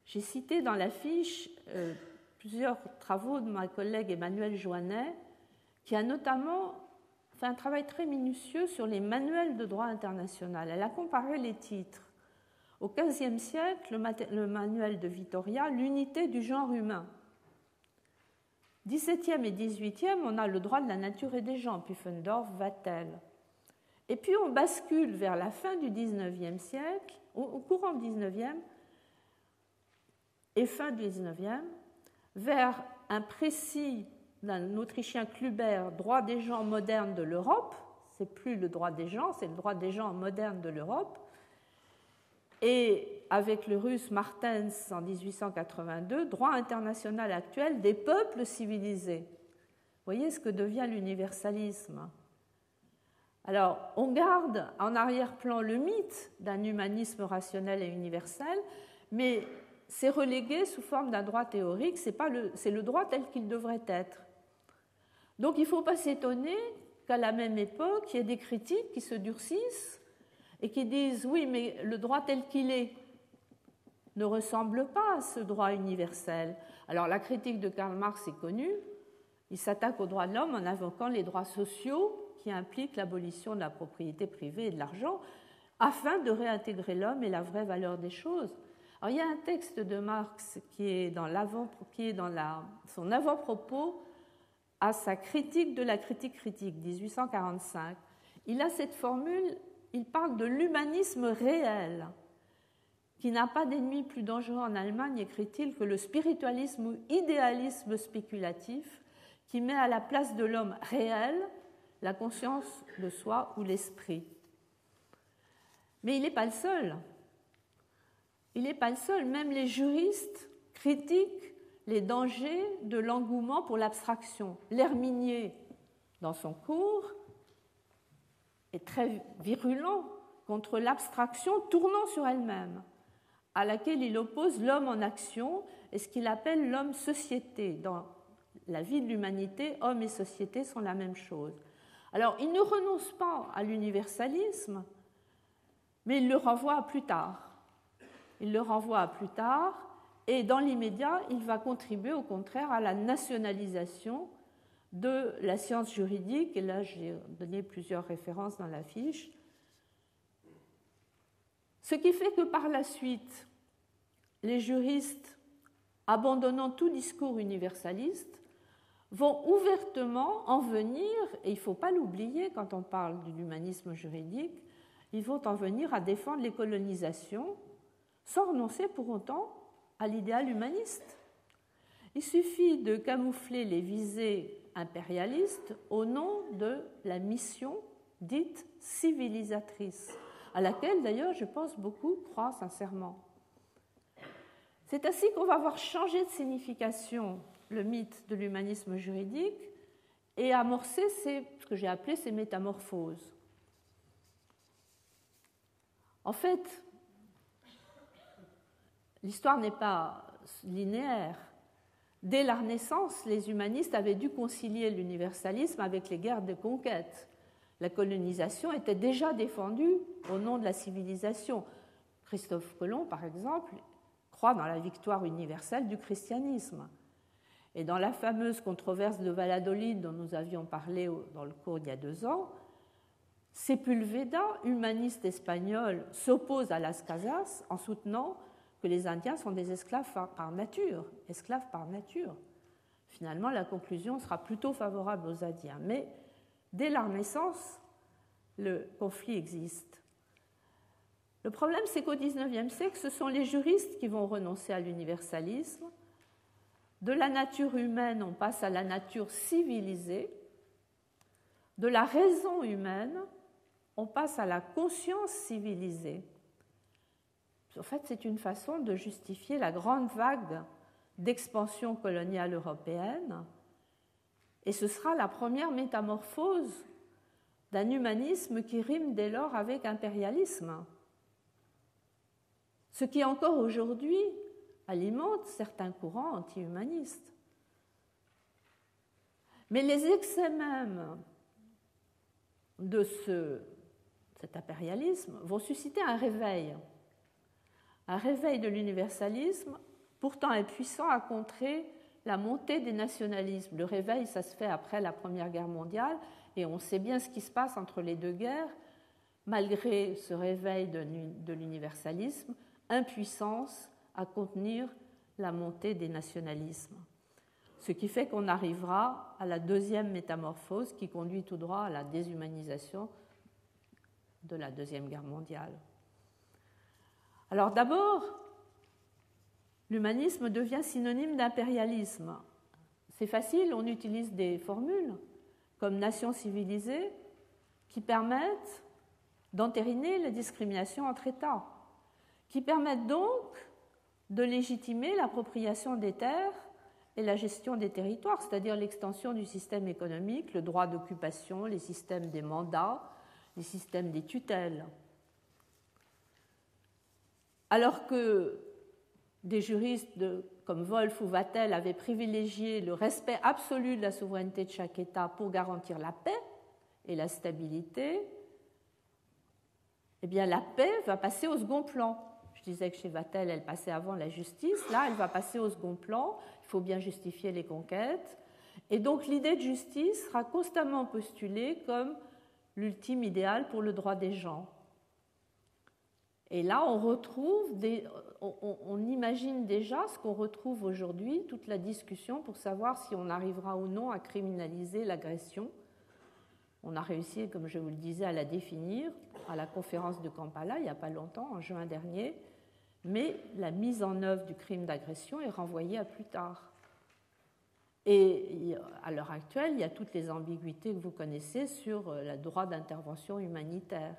J'ai cité dans la fiche plusieurs travaux de ma collègue Emmanuelle Joannet, qui a notamment fait un travail très minutieux sur les manuels de droit international. Elle a comparé les titres. Au XVe siècle, le manuel de Vitoria, l'unité du genre humain. XVIIe et XVIIIe, on a le droit de la nature et des gens, Pufendorf, Vattel. Et puis on bascule vers la fin du XIXe siècle, au courant du XIXe et fin du XIXe, vers un précis d'un Autrichien Kluber, droit des gens modernes de l'Europe. C'est plus le droit des gens, c'est le droit des gens modernes de l'Europe. Et avec le russe Martens en 1882, droit international actuel des peuples civilisés. Vous voyez ce que devient l'universalisme. Alors, on garde en arrière-plan le mythe d'un humanisme rationnel et universel, mais c'est relégué sous forme d'un droit théorique, c'est le droit tel qu'il devrait être. Donc, il ne faut pas s'étonner qu'à la même époque, il y ait des critiques qui se durcissent et qui disent « oui, mais le droit tel qu'il est ne ressemble pas à ce droit universel ». Alors, la critique de Karl Marx est connue. Il s'attaque aux droits de l'homme en invoquant les droits sociaux qui impliquent l'abolition de la propriété privée et de l'argent afin de réintégrer l'homme et la vraie valeur des choses. Alors, il y a un texte de Marx qui est dans son avant-propos à sa critique de la critique critique, 1845. Il a cette formule, il parle de l'humanisme réel, qui n'a pas d'ennemi plus dangereux en Allemagne, écrit-il, que le spiritualisme ou idéalisme spéculatif qui met à la place de l'homme réel la conscience de soi ou l'esprit. Mais il n'est pas le seul. Il n'est pas le seul. Même les juristes critiquent les dangers de l'engouement pour l'abstraction. L'Herminier, dans son cours, est très virulent contre l'abstraction tournant sur elle-même, à laquelle il oppose l'homme en action et ce qu'il appelle l'homme-société. Dans la vie de l'humanité, homme et société sont la même chose. Alors, il ne renonce pas à l'universalisme, mais il le renvoie à plus tard. Il le renvoie à plus tard, et dans l'immédiat, il va contribuer au contraire à la nationalisation de la science juridique, et là j'ai donné plusieurs références dans la fiche. Ce qui fait que par la suite, les juristes, abandonnant tout discours universaliste, vont ouvertement en venir, et il ne faut pas l'oublier quand on parle de l'humanisme juridique, ils vont en venir à défendre les colonisations sans renoncer pour autant à l'idéal humaniste. Il suffit de camoufler les visées impérialistes au nom de la mission dite civilisatrice, à laquelle d'ailleurs je pense beaucoup croient sincèrement. C'est ainsi qu'on va voir changer de signification le mythe de l'humanisme juridique et amorcer ce que j'ai appelé ces métamorphoses. En fait, l'histoire n'est pas linéaire. Dès la Renaissance, les humanistes avaient dû concilier l'universalisme avec les guerres de conquête. La colonisation était déjà défendue au nom de la civilisation. Christophe Colomb, par exemple, croit dans la victoire universelle du christianisme. Et dans la fameuse controverse de Valladolid dont nous avions parlé dans le cours il y a 2 ans, Sepúlveda, humaniste espagnol, s'oppose à Las Casas en soutenant que les Indiens sont des esclaves par nature. Finalement, la conclusion sera plutôt favorable aux Indiens. Mais dès la Renaissance, le conflit existe. Le problème, c'est qu'au XIXe siècle, ce sont les juristes qui vont renoncer à l'universalisme. De la nature humaine, on passe à la nature civilisée. De la raison humaine, on passe à la conscience civilisée. En fait, c'est une façon de justifier la grande vague d'expansion coloniale européenne. Et ce sera la première métamorphose d'un humanisme qui rime dès lors avec impérialisme. Ce qui encore aujourd'hui alimente certains courants anti-humanistes. Mais les excès même de cet impérialisme vont susciter un réveil de l'universalisme, pourtant impuissant à contrer la montée des nationalismes. Le réveil, ça se fait après la Première Guerre mondiale, et on sait bien ce qui se passe entre les deux guerres, malgré ce réveil de l'universalisme, impuissance à contenir la montée des nationalismes. Ce qui fait qu'on arrivera à la deuxième métamorphose qui conduit tout droit à la déshumanisation de la Deuxième Guerre mondiale. Alors d'abord, l'humanisme devient synonyme d'impérialisme. C'est facile, on utilise des formules comme nation civilisée qui permettent d'entériner la discrimination entre États, qui permettent donc de légitimer l'appropriation des terres et la gestion des territoires, c'est-à-dire l'extension du système économique, le droit d'occupation, les systèmes des mandats, les systèmes des tutelles. Alors que des juristes comme Wolf ou Vattel avaient privilégié le respect absolu de la souveraineté de chaque État pour garantir la paix et la stabilité, eh bien la paix va passer au second plan. Je disais que chez Vattel, elle passait avant la justice. Là, elle va passer au second plan. Il faut bien justifier les conquêtes. Et donc, l'idée de justice sera constamment postulée comme l'ultime idéal pour le droit des gens. Et là, on imagine déjà ce qu'on retrouve aujourd'hui, toute la discussion pour savoir si on arrivera ou non à criminaliser l'agression. On a réussi, comme je vous le disais, à la définir à la conférence de Kampala, il n'y a pas longtemps, en juin dernier, mais la mise en œuvre du crime d'agression est renvoyée à plus tard. Et à l'heure actuelle, il y a toutes les ambiguïtés que vous connaissez sur le droit d'intervention humanitaire.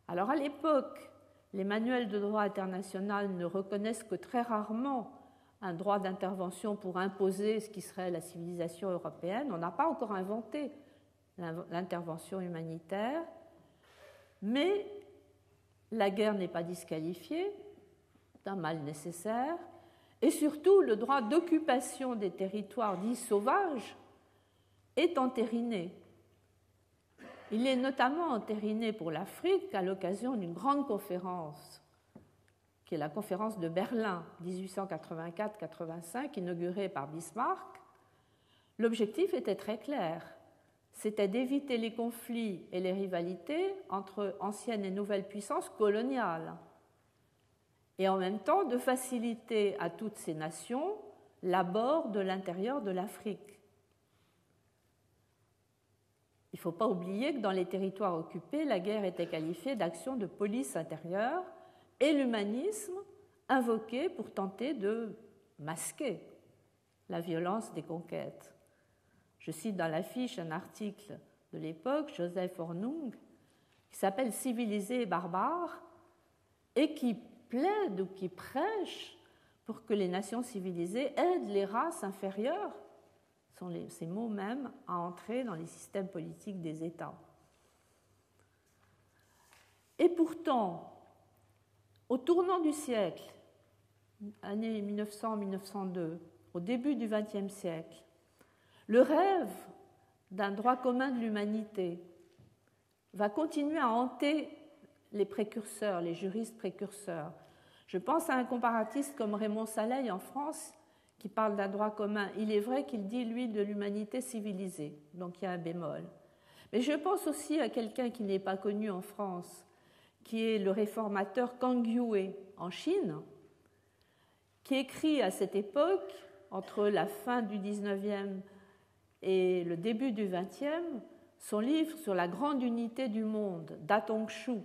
Alors à l'époque, les manuels de droit international ne reconnaissent que très rarement un droit d'intervention pour imposer ce qui serait la civilisation européenne. On n'a pas encore inventé l'intervention humanitaire, mais la guerre n'est pas disqualifiée d'un mal nécessaire, et surtout le droit d'occupation des territoires dits sauvages est entériné. Il est notamment entériné pour l'Afrique à l'occasion d'une grande conférence, qui est la conférence de Berlin 1884-85, inaugurée par Bismarck. L'objectif était très clair, c'était d'éviter les conflits et les rivalités entre anciennes et nouvelles puissances coloniales, et en même temps de faciliter à toutes ces nations l'abord de l'intérieur de l'Afrique. Il ne faut pas oublier que dans les territoires occupés, la guerre était qualifiée d'action de police intérieure et l'humanisme invoqué pour tenter de masquer la violence des conquêtes. Je cite dans l'affiche un article de l'époque, Joseph Hornung, qui s'appelle « Civilisés et barbares » et qui plaide ou qui prêche pour que les nations civilisées aident les races inférieures, sont ces mots même, à entrer dans les systèmes politiques des États. Et pourtant, au tournant du siècle, années 1900-1902, au début du XXe siècle, le rêve d'un droit commun de l'humanité va continuer à hanter les précurseurs, les juristes précurseurs. Je pense à un comparatiste comme Raymond Saleil en France qui parle d'un droit commun. Il est vrai qu'il dit, lui, de l'humanité civilisée, donc il y a un bémol. Mais je pense aussi à quelqu'un qui n'est pas connu en France, qui est le réformateur Kang Yue en Chine, qui écrit à cette époque, entre la fin du XIXe et le début du XXe, son livre sur la grande unité du monde, Datong-Shu,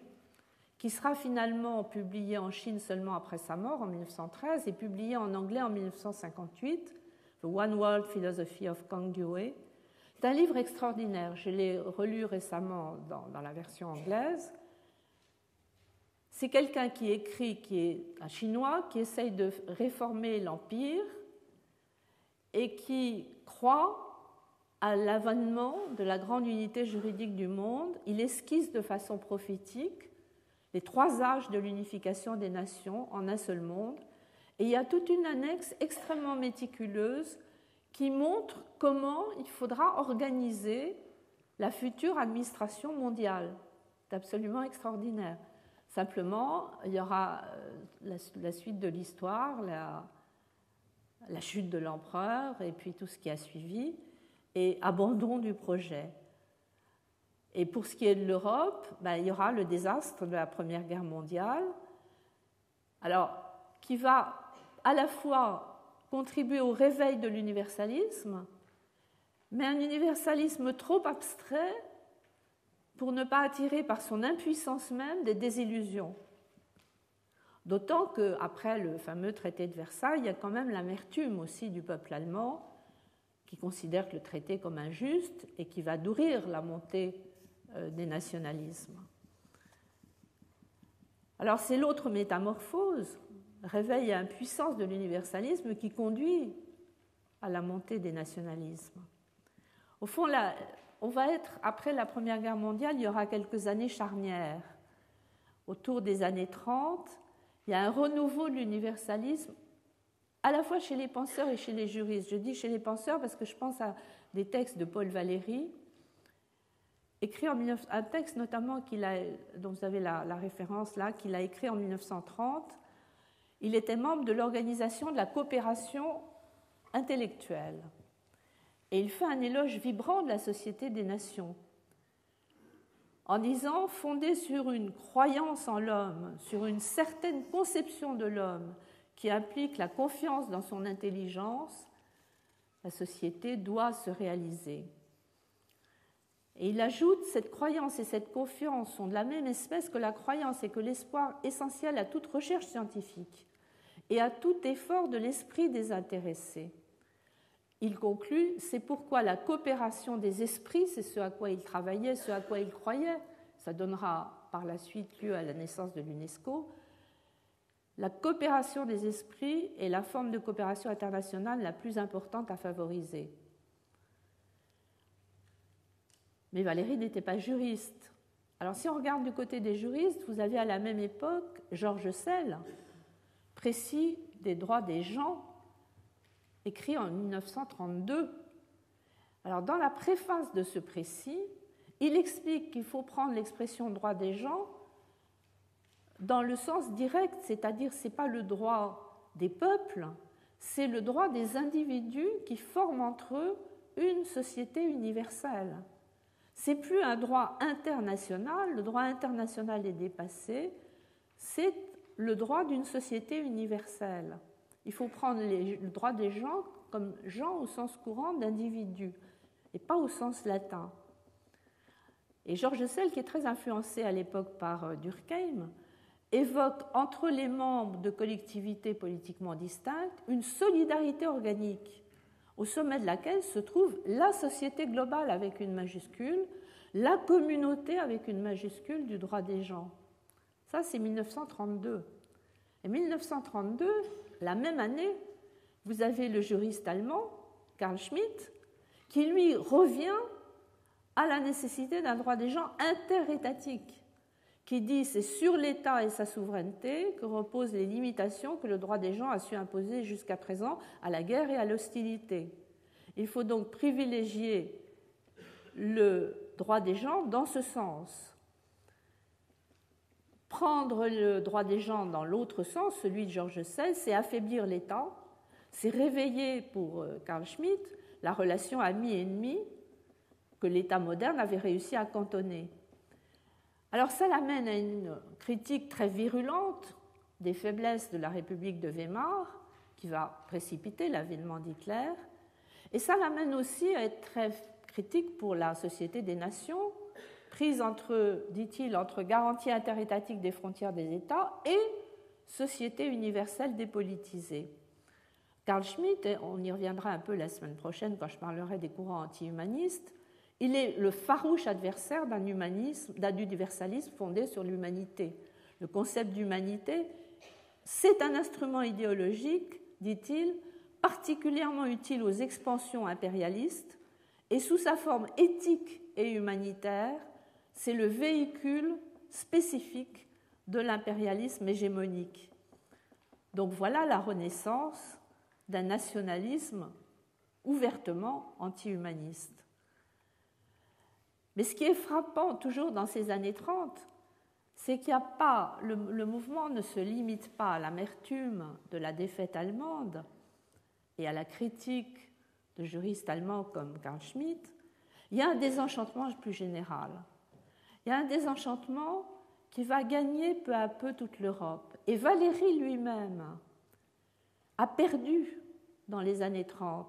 qui sera finalement publié en Chine seulement après sa mort en 1913 et publié en anglais en 1958, The One World Philosophy of Kang Yue. C'est un livre extraordinaire, je l'ai relu récemment dans la version anglaise. C'est quelqu'un qui écrit, qui est un Chinois, qui essaye de réformer l'Empire et qui croit à l'avènement de la grande unité juridique du monde. Il esquisse de façon prophétique les trois âges de l'unification des nations en un seul monde. Et il y a toute une annexe extrêmement méticuleuse qui montre comment il faudra organiser la future administration mondiale. C'est absolument extraordinaire. Simplement, il y aura la suite de l'histoire, la chute de l'empereur et puis tout ce qui a suivi, et abandon du projet. Et pour ce qui est de l'Europe, il y aura le désastre de la Première Guerre mondiale, alors, qui va à la fois contribuer au réveil de l'universalisme, mais un universalisme trop abstrait pour ne pas attirer par son impuissance même des désillusions. D'autant qu'après le fameux traité de Versailles, il y a quand même l'amertume aussi du peuple allemand qui considère le traité comme injuste et qui va nourrir la montée des nationalismes. Alors c'est l'autre métamorphose, réveil et impuissance de l'universalisme qui conduit à la montée des nationalismes. Au fond, là, on va être, après la Première Guerre mondiale, il y aura quelques années charnières. Autour des années 30, il y a un renouveau de l'universalisme, à la fois chez les penseurs et chez les juristes. Je dis chez les penseurs parce que je pense à des textes de Paul Valéry, écrit un texte notamment dont vous avez la référence là, qu'il a écrit en 1930. Il était membre de l'Organisation de la coopération intellectuelle. Et il fait un éloge vibrant de la Société des Nations, en disant, fondée sur une croyance en l'homme, sur une certaine conception de l'homme qui implique la confiance dans son intelligence, la société doit se réaliser. Et il ajoute, cette croyance et cette confiance sont de la même espèce que la croyance et que l'espoir essentiel à toute recherche scientifique et à tout effort de l'esprit des intéressés. Il conclut, c'est pourquoi la coopération des esprits, c'est ce à quoi il travaillait, ce à quoi il croyait, ça donnera par la suite lieu à la naissance de l'UNESCO, la coopération des esprits est la forme de coopération internationale la plus importante à favoriser. Mais Valéry n'était pas juriste. Alors si on regarde du côté des juristes, vous avez à la même époque Georges Sell, précis des droits des gens, écrit en 1932. Alors dans la préface de ce précis, il explique qu'il faut prendre l'expression droit des gens dans le sens direct, c'est-à-dire ce n'est pas le droit des peuples, c'est le droit des individus qui forment entre eux une société universelle. Ce n'est plus un droit international, le droit international est dépassé, c'est le droit d'une société universelle. Il faut prendre le droit des gens comme gens au sens courant d'individus, et pas au sens latin. Et Georges Sell, qui est très influencé à l'époque par Durkheim, évoque entre les membres de collectivités politiquement distinctes une solidarité organique, au sommet de laquelle se trouve la société globale avec une majuscule, la communauté avec une majuscule du droit des gens. Ça, c'est 1932. Et 1932, la même année, vous avez le juriste allemand, Carl Schmitt, qui lui revient à la nécessité d'un droit des gens interétatique, qui dit c'est sur l'État et sa souveraineté que reposent les limitations que le droit des gens a su imposer jusqu'à présent à la guerre et à l'hostilité. Il faut donc privilégier le droit des gens dans ce sens. Prendre le droit des gens dans l'autre sens, celui de Georges Sell, c'est affaiblir l'État, c'est réveiller pour Carl Schmitt la relation ami-ennemi que l'État moderne avait réussi à cantonner. Alors ça l'amène à une critique très virulente des faiblesses de la République de Weimar, qui va précipiter l'avènement d'Hitler, et ça l'amène aussi à être très critique pour la Société des Nations, prise entre, dit-il, entre garantie interétatique des frontières des États et société universelle dépolitisée. Carl Schmitt, on y reviendra un peu la semaine prochaine quand je parlerai des courants anti-humanistes, il est le farouche adversaire d'un universalisme fondé sur l'humanité. Le concept d'humanité, c'est un instrument idéologique, dit-il, particulièrement utile aux expansions impérialistes, et sous sa forme éthique et humanitaire, c'est le véhicule spécifique de l'impérialisme hégémonique. Donc voilà la renaissance d'un nationalisme ouvertement anti-humaniste. Mais ce qui est frappant toujours dans ces années 30, c'est qu'il n'y a pas, le mouvement ne se limite pas à l'amertume de la défaite allemande et à la critique de juristes allemands comme Carl Schmitt. Il y a un désenchantement plus général. Il y a un désenchantement qui va gagner peu à peu toute l'Europe. Et Valéry lui-même a perdu dans les années 30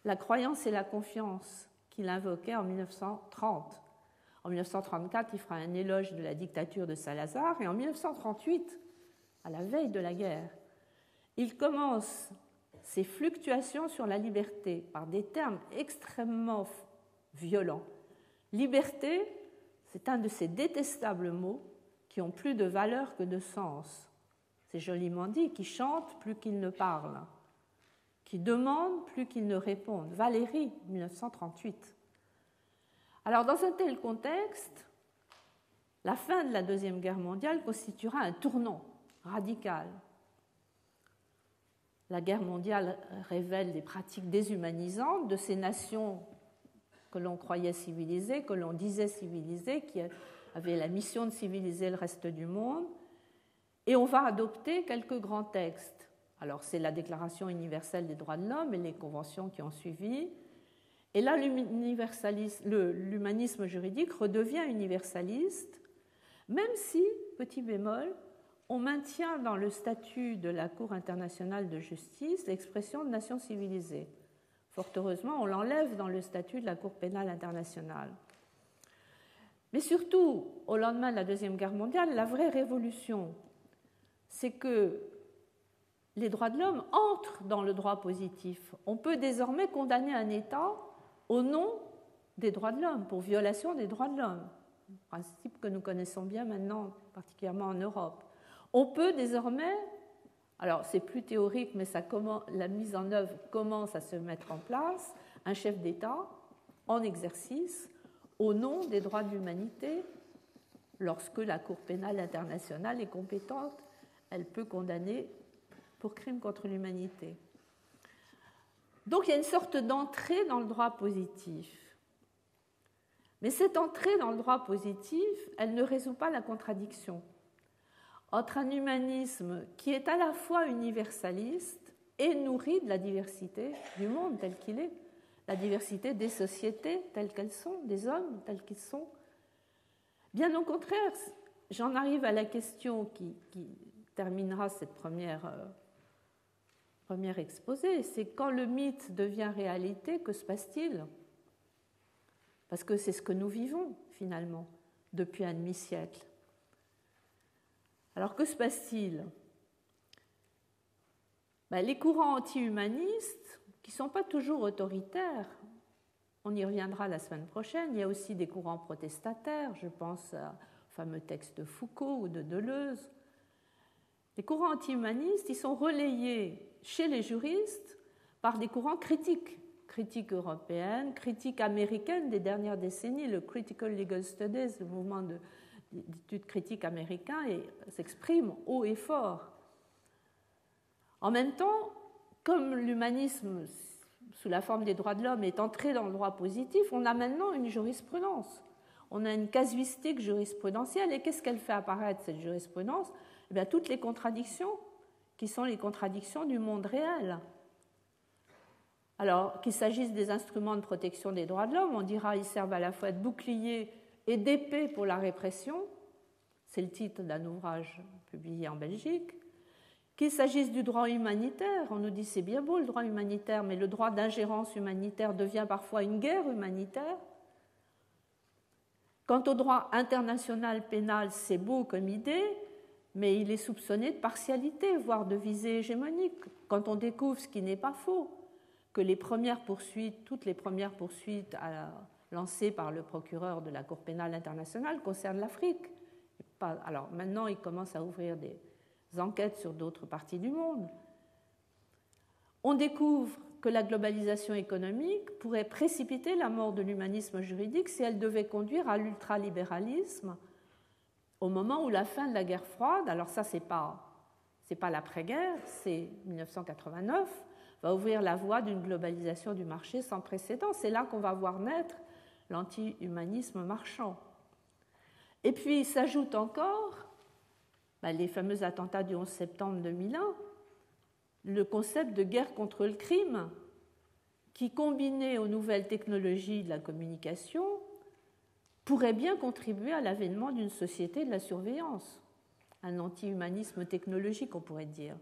la croyance et la confiance qu'il invoquait en 1930. En 1934, il fera un éloge de la dictature de Salazar, et en 1938, à la veille de la guerre, il commence ses fluctuations sur la liberté par des termes extrêmement violents. Liberté, c'est un de ces détestables mots qui ont plus de valeur que de sens. C'est joliment dit, qui chantent plus qu'ils ne parlent, qui demandent plus qu'ils ne répondent. Valéry, 1938. Alors, dans un tel contexte, la fin de la Deuxième Guerre mondiale constituera un tournant radical. La guerre mondiale révèle des pratiques déshumanisantes de ces nations que l'on croyait civilisées, que l'on disait civilisées, qui avaient la mission de civiliser le reste du monde. Et on va adopter quelques grands textes. Alors, c'est la Déclaration universelle des droits de l'homme et les conventions qui ont suivi. Et là, l'humanisme juridique redevient universaliste, même si, petit bémol, on maintient dans le statut de la Cour internationale de justice l'expression de nation civilisée. Fort heureusement, on l'enlève dans le statut de la Cour pénale internationale. Mais surtout, au lendemain de la Deuxième Guerre mondiale, la vraie révolution, c'est que les droits de l'homme entrent dans le droit positif. On peut désormais condamner un État au nom des droits de l'homme, pour violation des droits de l'homme, un principe que nous connaissons bien maintenant, particulièrement en Europe. On peut désormais, alors c'est plus théorique, mais la mise en œuvre commence à se mettre en place, un chef d'État en exercice au nom des droits de l'humanité. Lorsque la Cour pénale internationale est compétente, elle peut condamner pour crime contre l'humanité. Donc il y a une sorte d'entrée dans le droit positif. Mais cette entrée dans le droit positif, elle ne résout pas la contradiction entre un humanisme qui est à la fois universaliste et nourri de la diversité du monde tel qu'il est, la diversité des sociétés telles qu'elles sont, des hommes tels qu'ils sont. Bien au contraire, j'en arrive à la question qui terminera cette première exposé, c'est quand le mythe devient réalité, que se passe-t-il? Parce que c'est ce que nous vivons, finalement, depuis un demi-siècle. Alors, que se passe-t-il? Les courants anti-humanistes, qui ne sont pas toujours autoritaires, on y reviendra la semaine prochaine, il y a aussi des courants protestataires, je pense au fameux texte de Foucault ou de Deleuze. Les courants anti-humanistes, ils sont relayés chez les juristes par des courants critiques européennes, critiques américaines des dernières décennies. Le Critical Legal Studies, le mouvement d'études critiques américain, s'exprime haut et fort. En même temps, comme l'humanisme, sous la forme des droits de l'homme, est entré dans le droit positif, on a maintenant une jurisprudence. On a une casuistique jurisprudentielle. Et qu'est-ce qu'elle fait apparaître, cette jurisprudence? Eh bien, toutes les contradictions qui sont les contradictions du monde réel. Alors, qu'il s'agisse des instruments de protection des droits de l'homme, on dira qu'ils servent à la fois de bouclier et d'épée pour la répression. C'est le titre d'un ouvrage publié en Belgique. Qu'il s'agisse du droit humanitaire, on nous dit c'est bien beau le droit humanitaire, mais le droit d'ingérence humanitaire devient parfois une guerre humanitaire. Quant au droit international pénal, c'est beau comme idée, mais il est soupçonné de partialité, voire de visée hégémonique, quand on découvre ce qui n'est pas faux, que toutes les premières poursuites lancées par le procureur de la Cour pénale internationale concernent l'Afrique. Alors maintenant, il commence à ouvrir des enquêtes sur d'autres parties du monde. On découvre que la globalisation économique pourrait précipiter la mort de l'humanisme juridique si elle devait conduire à l'ultralibéralisme au moment où la fin de la guerre froide, alors ça c'est pas l'après-guerre, c'est 1989, va ouvrir la voie d'une globalisation du marché sans précédent. C'est là qu'on va voir naître l'anti-humanisme marchand. Et puis il s'ajoute encore les fameux attentats du 11 septembre 2001, le concept de guerre contre le crime, qui, combiné aux nouvelles technologies de la communication, pourrait bien contribuer à l'avènement d'une société de la surveillance, un anti-humanisme technologique, on pourrait dire.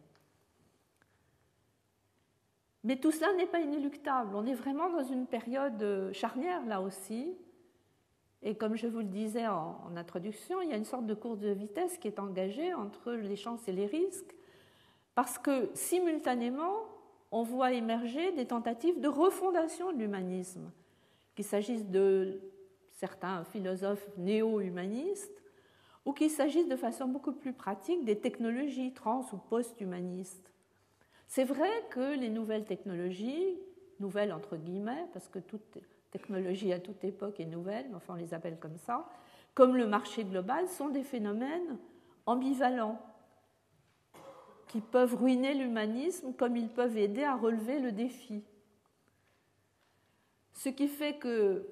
Mais tout cela n'est pas inéluctable. On est vraiment dans une période charnière, là aussi. Et comme je vous le disais en introduction, il y a une sorte de course de vitesse qui est engagée entre les chances et les risques, parce que simultanément, on voit émerger des tentatives de refondation de l'humanisme, qu'il s'agisse de certains philosophes néo-humanistes ou qu'il s'agisse de façon beaucoup plus pratique des technologies trans- ou post-humanistes. C'est vrai que les nouvelles technologies, nouvelles entre guillemets, parce que toute technologie à toute époque est nouvelle, enfin on les appelle comme ça, comme le marché global, sont des phénomènes ambivalents qui peuvent ruiner l'humanisme comme ils peuvent aider à relever le défi. Ce qui fait que,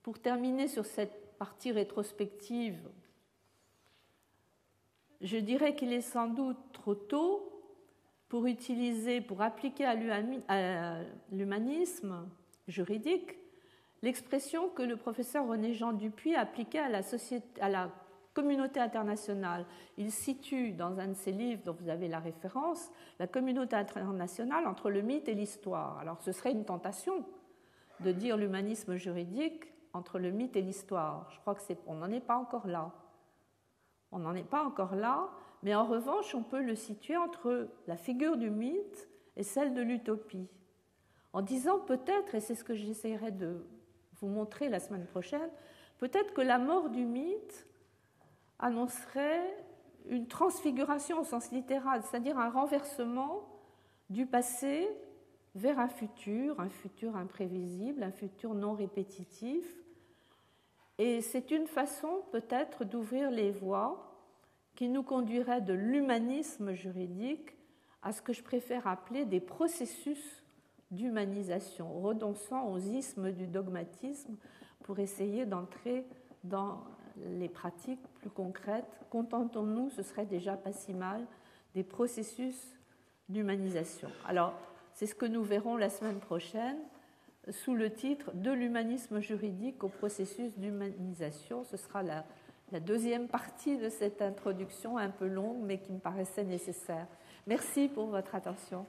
pour terminer sur cette partie rétrospective, je dirais qu'il est sans doute trop tôt pour appliquer à l'humanisme juridique l'expression que le professeur René-Jean Dupuy a appliquée à la communauté internationale. Il situe dans un de ses livres dont vous avez la référence la communauté internationale entre le mythe et l'histoire. Alors ce serait une tentation de dire l'humanisme juridique entre le mythe et l'histoire. Je crois qu'on n'en est pas encore là. On n'en est pas encore là, mais en revanche, on peut le situer entre la figure du mythe et celle de l'utopie. En disant peut-être, et c'est ce que j'essaierai de vous montrer la semaine prochaine, peut-être que la mort du mythe annoncerait une transfiguration au sens littéral, c'est-à-dire un renversement du passé vers un futur imprévisible, un futur non répétitif. Et c'est une façon peut-être d'ouvrir les voies qui nous conduirait de l'humanisme juridique à ce que je préfère appeler des processus d'humanisation, renonçant aux ismes du dogmatisme pour essayer d'entrer dans les pratiques plus concrètes. Contentons-nous, ce serait déjà pas si mal, des processus d'humanisation. Alors, c'est ce que nous verrons la semaine prochaine sous le titre « De l'humanisme juridique au processus d'humanisation ». Ce sera la deuxième partie de cette introduction un peu longue, mais qui me paraissait nécessaire. Merci pour votre attention.